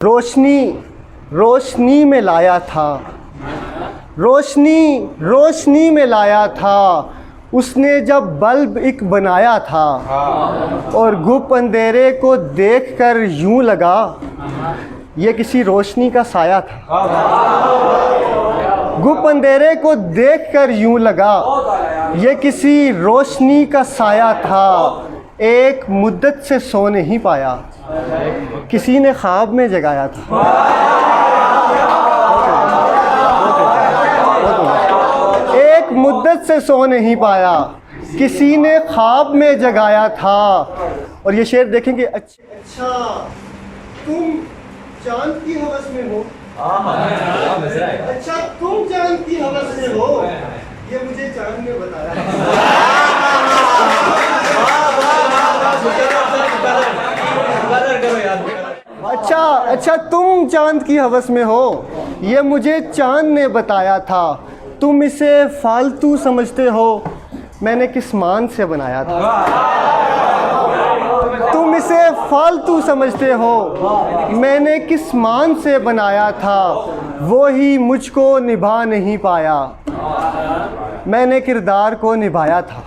रोशनी रोशनी में लाया था, रोशनी रोशनी में लाया था, उसने जब बल्ब एक बनाया था और गुप अंधेरे को देखकर यूं लगा ये किसी रोशनी का साया था। गुप अंधेरे को देखकर यूं लगा ये किसी रोशनी का साया था। एक मुद्दत से सो नहीं पाया, किसी ने ख्वाब में जगाया था। एक मुद्दत से सो नहीं पाया, किसी ने ख्वाब में जगाया था। और ये शेर देखेंगे, अच्छा तुम चांद की हवस में हो, अच्छा तुम चांद की हवस में हो, ये मुझे चांद ने बताया। अच्छा तुम चांद की हवस में हो, ये मुझे चांद ने बताया था। तुम इसे फालतू समझते हो, मैंने किस मान से बनाया था। तुम इसे फालतू समझते हो, मैंने किस मान से बनाया था। वो ही मुझको निभा नहीं पाया, मैंने किरदार को निभाया था।